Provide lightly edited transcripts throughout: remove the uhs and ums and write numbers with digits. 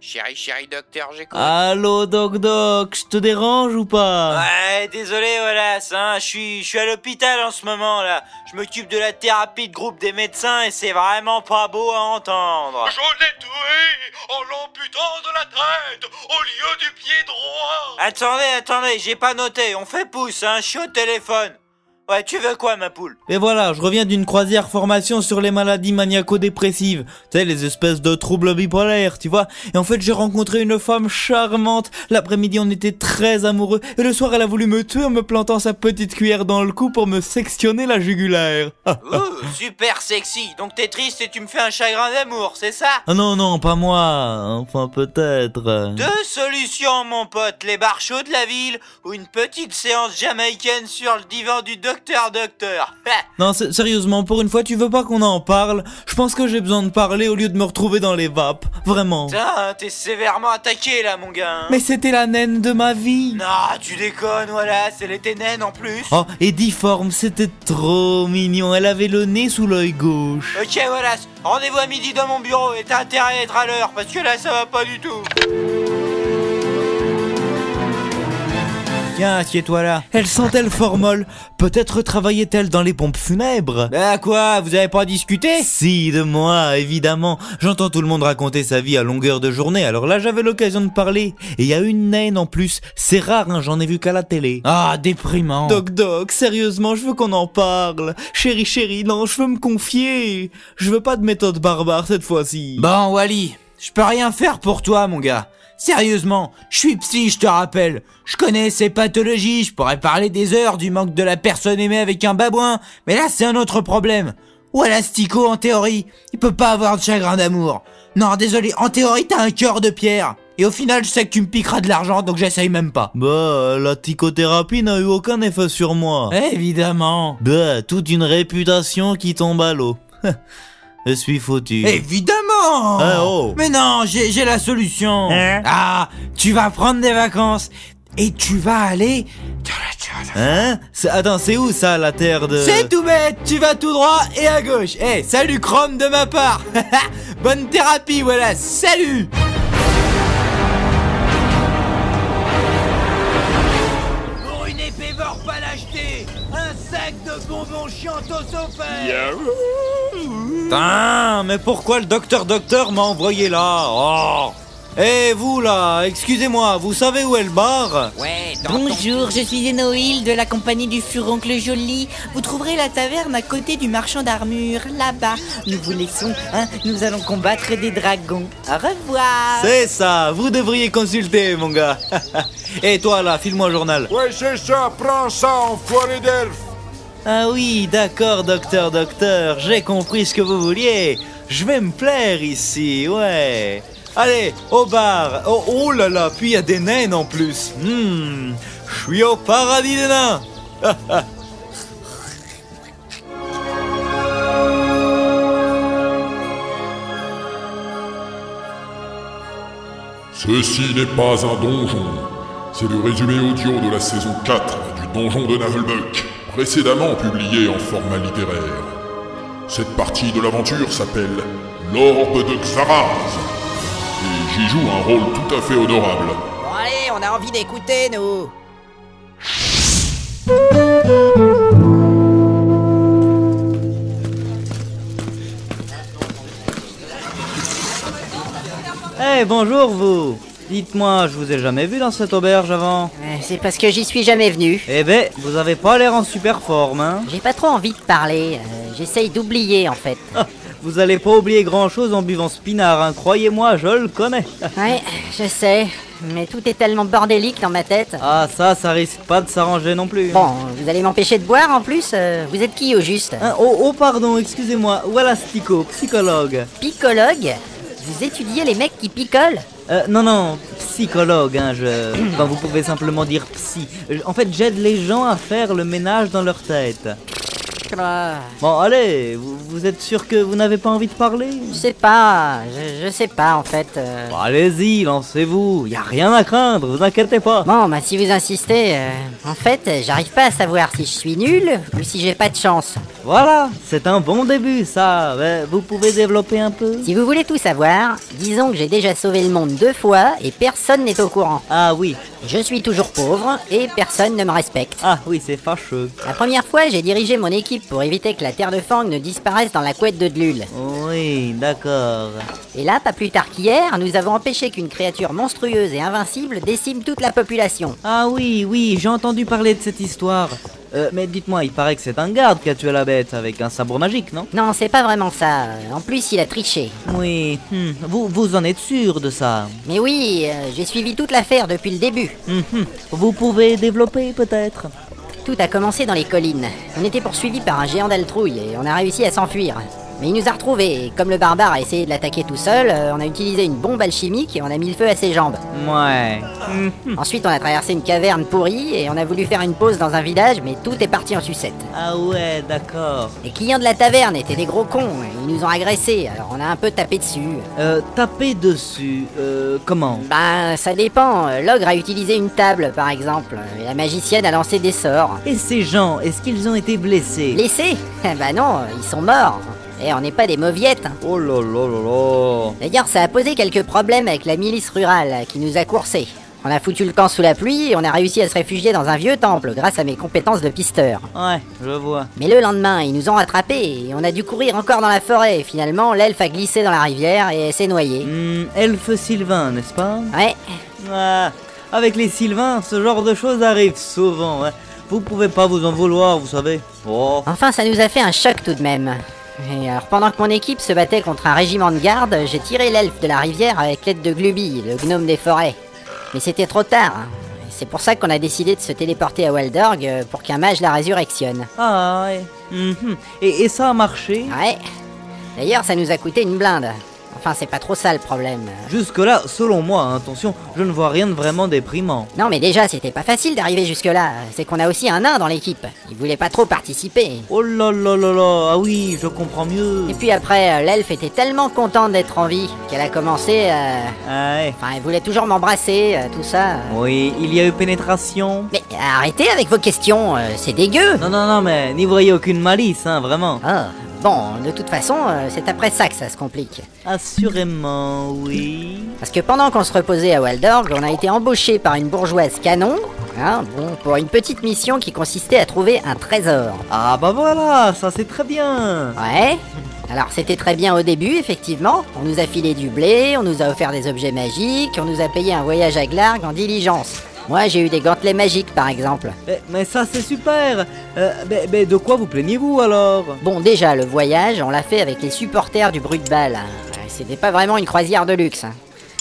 Chéri, docteur, j'écoute. Allô, Doc, je te dérange ou pas? Ouais, désolé, Wallace, hein, je suis à l'hôpital en ce moment, là. Je m'occupe de la thérapie de groupe des médecins et c'est vraiment pas beau à entendre. Je l'ai tué en l'amputant de la tête au lieu du pied droit. Attendez, j'ai pas noté, on fait pouce, hein, je suis au téléphone. Ouais, tu veux quoi, ma poule? Et voilà, je reviens d'une croisière formation sur les maladies maniaco-dépressives. Tu sais, les espèces de troubles bipolaires, tu vois. Et en fait, j'ai rencontré une femme charmante. L'après-midi, on était très amoureux. Et le soir, elle a voulu me tuer en me plantant sa petite cuillère dans le cou pour me sectionner la jugulaire. Ouh, super sexy. Donc t'es triste et tu me fais un chagrin d'amour, c'est ça? Ah non, pas moi. Enfin, peut-être. Deux solutions, mon pote. Les bars chauds de la ville ou une petite séance jamaïcaine sur le divan du docteur. Non, sérieusement, pour une fois, tu veux pas qu'on en parle? Je pense que j'ai besoin de parler au lieu de me retrouver dans les vapes. Vraiment. Putain, t'es sévèrement attaqué là, mon gars. Hein. Mais c'était la naine de ma vie. Non, tu déconnes, voilà, elle était naine en plus. Oh, et difforme, c'était trop mignon. Elle avait le nez sous l'œil gauche. Ok, voilà, rendez-vous à midi dans mon bureau et t'as intérêt à être à l'heure parce que là, ça va pas du tout. Tiens, assieds-toi là. Elle sent-elle fort molle? Peut-être travaillait-elle dans les pompes funèbres? Bah quoi, vous avez pas discuté? Si, de moi, évidemment. J'entends tout le monde raconter sa vie à longueur de journée, alors là j'avais l'occasion de parler. Et il y a une naine en plus. C'est rare, hein, j'en ai vu qu'à la télé. Ah, déprimant. Doc, sérieusement, je veux qu'on en parle. Chérie, non, je veux me confier. Je veux pas de méthode barbare cette fois-ci. Bon, Wally, je peux rien faire pour toi, mon gars. Sérieusement, je suis psy, je te rappelle. Je connais ces pathologies, je pourrais parler des heures du manque de la personne aimée avec un babouin, mais là c'est un autre problème. Voilà, Stico, en théorie, il peut pas avoir de chagrin d'amour. Non, désolé, en théorie t'as un cœur de pierre. Et au final, je sais que tu me piqueras de l'argent, donc j'essaye même pas. Bah, la psychothérapie n'a eu aucun effet sur moi. Évidemment. Bah, toute une réputation qui tombe à l'eau. Je suis foutu. Évidemment. Oh. Mais non, j'ai la solution. Hein? Ah, tu vas prendre des vacances et tu vas aller... Hein? Attends, c'est où ça, la terre de... C'est tout bête, tu vas tout droit et à gauche. Salut Chrome de ma part. Bonne thérapie, voilà, salut. Pour une épée vor pas l'acheter, un sac de bonbons chiantos. Putain, mais pourquoi le docteur m'a envoyé là? Oh. Vous là, excusez-moi, vous savez où est le bar? Ouais, Bonjour, je suis Enoïl de la compagnie du Furoncle Joli. Vous trouverez la taverne à côté du marchand d'armure, là-bas. Nous vous laissons, hein, nous allons combattre des dragons. Au revoir. C'est ça, vous devriez consulter, mon gars. Et toi là, file-moi un journal. Ouais, c'est ça, prends ça, enfoiré d'elfe. Ah oui, d'accord, docteur, j'ai compris ce que vous vouliez. Je vais me plaire ici, ouais. Allez, au bar. Oh là là, puis il y a des naines en plus. Je suis au paradis des nains. Ceci n'est pas un donjon. C'est le résumé audio de la saison 4 du Donjon de Nahelbuck, précédemment publié en format littéraire. Cette partie de l'aventure s'appelle l'Orbe de Xaraz. Et j'y joue un rôle tout à fait honorable. Bon allez, on a envie d'écouter, nous. Bonjour vous. Dites-moi, je vous ai jamais vu dans cette auberge avant? C'est parce que j'y suis jamais venu. Vous avez pas l'air en super forme, hein? J'ai pas trop envie de parler. J'essaye d'oublier, en fait. Vous allez pas oublier grand-chose en buvant ce pinard, hein. Croyez-moi, je le connais. Ouais, je sais. Mais tout est tellement bordélique dans ma tête. Ah, ça risque pas de s'arranger non plus. Bon, vous allez m'empêcher de boire en plus. Vous êtes qui au juste? Pardon, excusez-moi. Voilà Stico, psychologue. Psychologue? Vous étudiez les mecs qui picolent? Non, psychologue, hein, Enfin, vous pouvez simplement dire psy. En fait, j'aide les gens à faire le ménage dans leur tête. là. Bon, allez, vous êtes sûr que vous n'avez pas envie de parler? Je sais pas, je sais pas en fait. Bon, allez-y, lancez-vous, y a rien à craindre, vous inquiétez pas. Bon, bah si vous insistez, en fait, j'arrive pas à savoir si je suis nul ou si j'ai pas de chance. Voilà, c'est un bon début ça, mais vous pouvez développer un peu? Si vous voulez tout savoir, disons que j'ai déjà sauvé le monde 2 fois et personne n'est au courant. Ah oui, Je suis toujours pauvre et personne ne me respecte. ah oui, c'est fâcheux. La première fois, j'ai dirigé mon équipe pour éviter que la terre de Fang ne disparaisse dans la couette de Dlul. Oui, d'accord. Et là, pas plus tard qu'hier, nous avons empêché qu'une créature monstrueuse et invincible décime toute la population. Ah oui, j'ai entendu parler de cette histoire. Mais dites-moi, il paraît que c'est un garde qui a tué la bête avec un sabre magique, non? Non, c'est pas vraiment ça. En plus, il a triché. Oui, vous en êtes sûr de ça? Mais oui, j'ai suivi toute l'affaire depuis le début. Vous pouvez développer peut-être? Tout a commencé dans les collines. On était poursuivis par un géant d'Altrouille et on a réussi à s'enfuir. Mais il nous a retrouvés et comme le barbare a essayé de l'attaquer tout seul, on a utilisé une bombe alchimique et on a mis le feu à ses jambes. Ouais. Ensuite, on a traversé une caverne pourrie et on a voulu faire une pause dans un village, mais tout est parti en sucette. Ah ouais, d'accord. Les clients de la taverne étaient des gros cons, ils nous ont agressés, alors on a un peu tapé dessus. Taper dessus, comment? Ben, ça dépend. L'ogre a utilisé une table, par exemple, et la magicienne a lancé des sorts. Et ces gens, est-ce qu'ils ont été blessés? Blessés? Ben non, ils sont morts. Et on n'est pas des mauviettes. Oh là là là là. D'ailleurs, ça a posé quelques problèmes avec la milice rurale qui nous a coursés. On a foutu le camp sous la pluie et on a réussi à se réfugier dans un vieux temple grâce à mes compétences de pisteur. Ouais, je vois. Mais le lendemain, ils nous ont rattrapés et on a dû courir encore dans la forêt. Et finalement, l'elfe a glissé dans la rivière et s'est noyé. Elfe Sylvain, n'est-ce pas? Ouais. Ah, avec les Sylvains, ce genre de choses arrive souvent. Hein. Vous pouvez pas vous en vouloir, vous savez. Oh. Enfin, ça nous a fait un choc tout de même. Et alors, pendant que mon équipe se battait contre un régiment de garde, j'ai tiré l'elfe de la rivière avec l'aide de Gluby, le gnome des forêts. Mais c'était trop tard. C'est pour ça qu'on a décidé de se téléporter à Waldorg pour qu'un mage la résurrectionne. Ah ouais. Et ça a marché? Ouais. D'ailleurs, ça nous a coûté une blinde. Enfin, c'est pas trop ça le problème. Jusque-là, selon moi, hein, attention, je ne vois rien de vraiment déprimant. Non, mais déjà, c'était pas facile d'arriver jusque-là. C'est qu'on a aussi un nain dans l'équipe. Il voulait pas trop participer. Oh là là là là, ah oui, je comprends mieux. Et puis après, l'elfe était tellement contente d'être en vie qu'elle a commencé à... Ah ouais. Enfin, elle voulait toujours m'embrasser, tout ça. Oui, il y a eu pénétration. Mais arrêtez avec vos questions, c'est dégueu. Non, mais n'y voyez aucune malice, hein, vraiment. Ah, bon, de toute façon, c'est après ça que ça se complique. Assurément, oui. Parce que pendant qu'on se reposait à Waldorg, on a été embauché par une bourgeoise canon, pour une petite mission qui consistait à trouver un trésor. Ah bah voilà, ça c'est très bien. Ouais. Alors c'était très bien au début, effectivement. On nous a filé du blé, on nous a offert des objets magiques, on nous a payé un voyage à Glarg en diligence. Moi j'ai eu des gantelets magiques par exemple. Mais ça c'est super. Mais de quoi vous plaignez-vous alors? Bon déjà le voyage on l'a fait avec les supporters du Brut de Balle. C'était pas vraiment une croisière de luxe.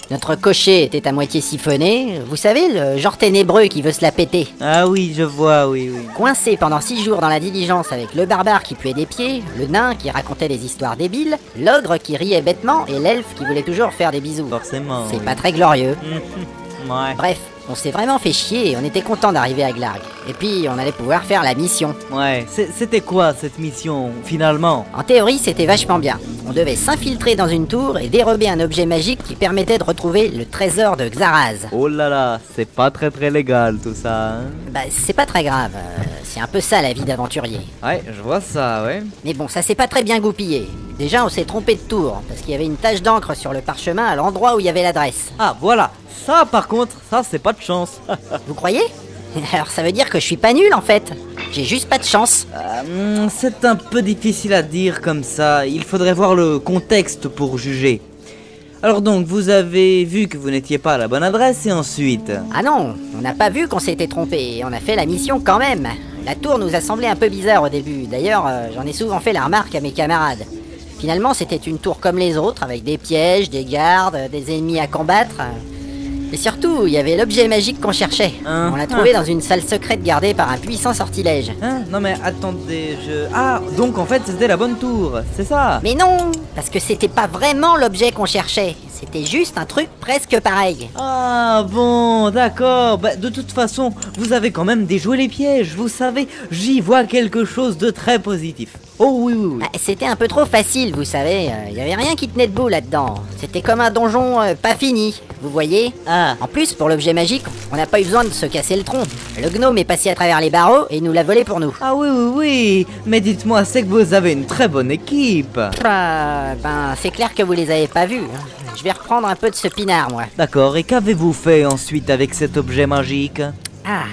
Notre cocher était à moitié siphonné, vous savez, le genre ténébreux qui veut se la péter. Ah oui, je vois, oui. Coincé pendant 6 jours dans la diligence avec le barbare qui puait des pieds, le nain qui racontait des histoires débiles, l'ogre qui riait bêtement et l'elfe qui voulait toujours faire des bisous. Forcément. C'est pas très glorieux. Ouais. Bref, on s'est vraiment fait chier et on était content d'arriver à Glarg. Et puis on allait pouvoir faire la mission. Ouais, c'était quoi cette mission, finalement? En théorie, c'était vachement bien. On devait s'infiltrer dans une tour et dérober un objet magique qui permettait de retrouver le trésor de Xaraz. Oh là là, c'est pas très légal tout ça, hein? Bah, c'est pas très grave. C'est un peu ça la vie d'aventurier. Ouais, je vois ça, ouais. Mais bon, ça s'est pas très bien goupillé. Déjà, on s'est trompé de tour, parce qu'il y avait une tache d'encre sur le parchemin à l'endroit où il y avait l'adresse. Ah, voilà. Ça, par contre, ça, c'est pas de chance. Vous croyez? Alors ça veut dire que je suis pas nul en fait. J'ai juste pas de chance. C'est un peu difficile à dire comme ça. Il faudrait voir le contexte pour juger. Alors donc, vous avez vu que vous n'étiez pas à la bonne adresse et ensuite... Ah non, on n'a pas vu qu'on s'était trompé et on a fait la mission quand même. La tour nous a semblé un peu bizarre au début. D'ailleurs, j'en ai souvent fait la remarque à mes camarades. Finalement, c'était une tour comme les autres, avec des pièges, des gardes, des ennemis à combattre. Et surtout, il y avait l'objet magique qu'on cherchait. On l'a trouvé dans une salle secrète gardée par un puissant sortilège. Hein? Non mais attendez, Ah, donc en fait c'était la bonne tour, c'est ça? Mais non, parce que c'était pas vraiment l'objet qu'on cherchait. C'était juste un truc presque pareil. Ah bon, d'accord. Bah, de toute façon, vous avez quand même déjoué les pièges, vous savez, j'y vois quelque chose de très positif. Oh oui, oui, oui. Bah, c'était un peu trop facile, vous savez. Il y avait rien qui tenait debout là-dedans. C'était comme un donjon pas fini, vous voyez. Ah. En plus, pour l'objet magique, on n'a pas eu besoin de se casser le tronc. Le gnome est passé à travers les barreaux et il nous l'a volé pour nous. Ah oui, oui, oui. Mais dites-moi, c'est que vous avez une très bonne équipe. Ben, c'est clair que vous les avez pas vus. Je vais reprendre un peu de ce pinard, moi. D'accord, et qu'avez-vous fait ensuite avec cet objet magique? Ah.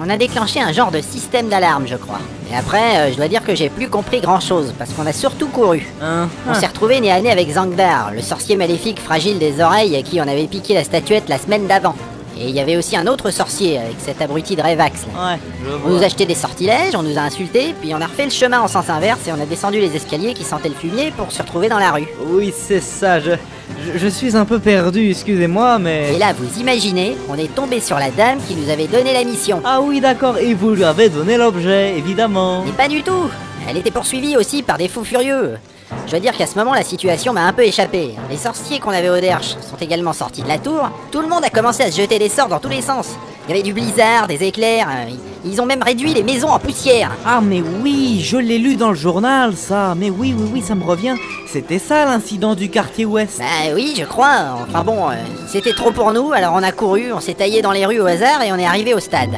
On a déclenché un genre de système d'alarme, je crois. Et après, je dois dire que j'ai plus compris grand-chose, parce qu'on a surtout couru. On s'est retrouvé nez à nez avec Zangdar, le sorcier maléfique fragile des oreilles à qui on avait piqué la statuette la semaine d'avant. Et il y avait aussi un autre sorcier, avec cet abruti de Revax, là. Ouais, je vois. On nous a jeté des sortilèges, on nous a insultés, puis on a refait le chemin en sens inverse et on a descendu les escaliers qui sentaient le fumier pour se retrouver dans la rue. Oui, c'est ça, je suis un peu perdu, excusez-moi, mais... Et là, vous imaginez, on est tombé sur la dame qui nous avait donné la mission. Ah oui, d'accord, et vous lui avez donné l'objet, évidemment. Mais pas du tout. Elle était poursuivie aussi par des fous furieux. Je dois dire qu'à ce moment, la situation m'a un peu échappé. Les sorciers qu'on avait au derche sont également sortis de la tour. Tout le monde a commencé à se jeter des sorts dans tous les sens. Il y avait du blizzard, des éclairs, ils ont même réduit les maisons en poussière. Ah mais oui, je l'ai lu dans le journal, ça. Mais oui, oui, oui, ça me revient. C'était ça l'incident du quartier ouest. Bah oui, je crois. Enfin bon, c'était trop pour nous, alors on a couru, on s'est taillé dans les rues au hasard et on est arrivé au stade.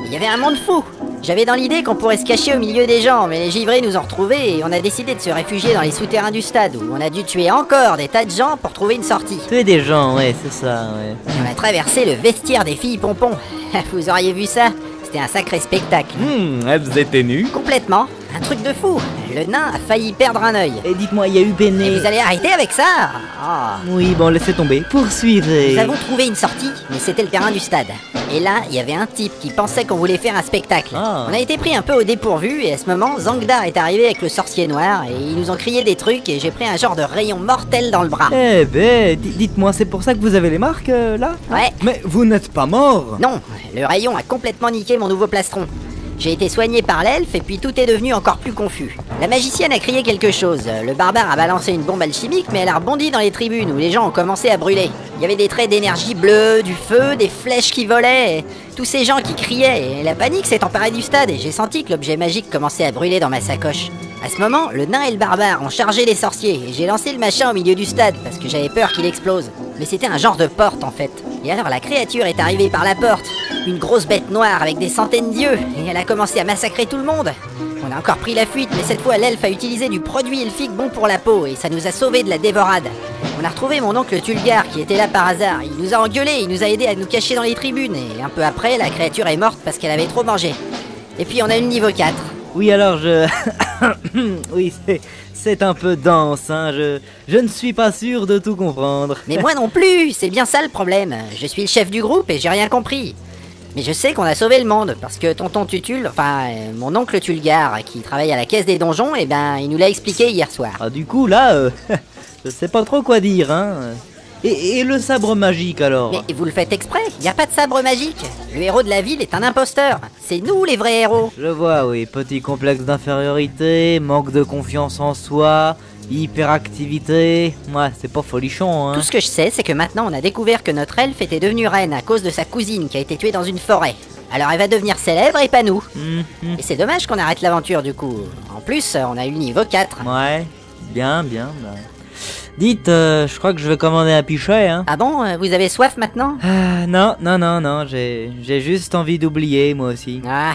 Il y avait un monde fou. J'avais dans l'idée qu'on pourrait se cacher au milieu des gens, mais les givrés nous ont retrouvés et on a décidé de se réfugier dans les souterrains du stade, où on a dû tuer encore des tas de gens pour trouver une sortie. Tuer des gens, ouais, c'est ça, ouais. On a traversé le vestiaire des filles pompons. Vous auriez vu ça? C'était un sacré spectacle. Elles étaient nues. Complètement. Un truc de fou. Le nain a failli perdre un œil. Et dites-moi, il y a eu Béné. Et vous allez arrêter avec ça? Ah. Oui, bon, laissez tomber. Poursuivez. Nous avons trouvé une sortie, mais c'était le terrain du stade. Et là, il y avait un type qui pensait qu'on voulait faire un spectacle. Ah. On a été pris un peu au dépourvu, et à ce moment, Zangdar est arrivé avec le sorcier noir, et ils nous ont crié des trucs, et j'ai pris un genre de rayon mortel dans le bras. Eh ben, dites-moi, c'est pour ça que vous avez les marques, là? Ouais. Mais vous n'êtes pas mort. Non, le rayon a complètement niqué mon nouveau plastron. J'ai été soigné par l'elfe et puis tout est devenu encore plus confus. La magicienne a crié quelque chose, le barbare a balancé une bombe alchimique mais elle a rebondi dans les tribunes où les gens ont commencé à brûler. Il y avait des traits d'énergie bleue, du feu, des flèches qui volaient, et tous ces gens qui criaient et la panique s'est emparée du stade et j'ai senti que l'objet magique commençait à brûler dans ma sacoche. À ce moment, le nain et le barbare ont chargé les sorciers et j'ai lancé le machin au milieu du stade parce que j'avais peur qu'il explose. Mais c'était un genre de porte en fait. Et alors la créature est arrivée par la porte, une grosse bête noire avec des centaines d'yeux, et elle a commencé à massacrer tout le monde. On a encore pris la fuite, mais cette fois l'elfe a utilisé du produit elfique bon pour la peau et ça nous a sauvés de la dévorade. On a retrouvé mon oncle Tulgar qui était là par hasard. Il nous a engueulés, il nous a aidés à nous cacher dans les tribunes et un peu après la créature est morte parce qu'elle avait trop mangé. Et puis on a eu le niveau 4. Oui, alors oui, c'est un peu dense, hein. Je ne suis pas sûr de tout comprendre. Mais moi non plus, c'est bien ça le problème. Je suis le chef du groupe et j'ai rien compris. Mais je sais qu'on a sauvé le monde, parce que tonton Tutul, enfin, mon oncle Tulgar, qui travaille à la caisse des donjons, eh ben, il nous l'a expliqué hier soir. Ah, du coup, là, je sais pas trop quoi dire, hein. Et le sabre magique, alors? Mais vous le faites exprès, y a pas de sabre magique. Le héros de la ville est un imposteur. C'est nous les vrais héros. Je vois, oui, petit complexe d'infériorité, manque de confiance en soi, hyperactivité. Ouais, c'est pas folichon, hein. Tout ce que je sais, c'est que maintenant on a découvert que notre elfe était devenue reine à cause de sa cousine qui a été tuée dans une forêt. Alors elle va devenir célèbre et pas nous. Et c'est dommage qu'on arrête l'aventure du coup. En plus, on a eu le niveau 4. Ouais, bien, bah. Dites, je crois que je vais commander un pichet, hein. Ah bon, vous avez soif maintenant? Non, j'ai juste envie d'oublier, moi aussi. Ah.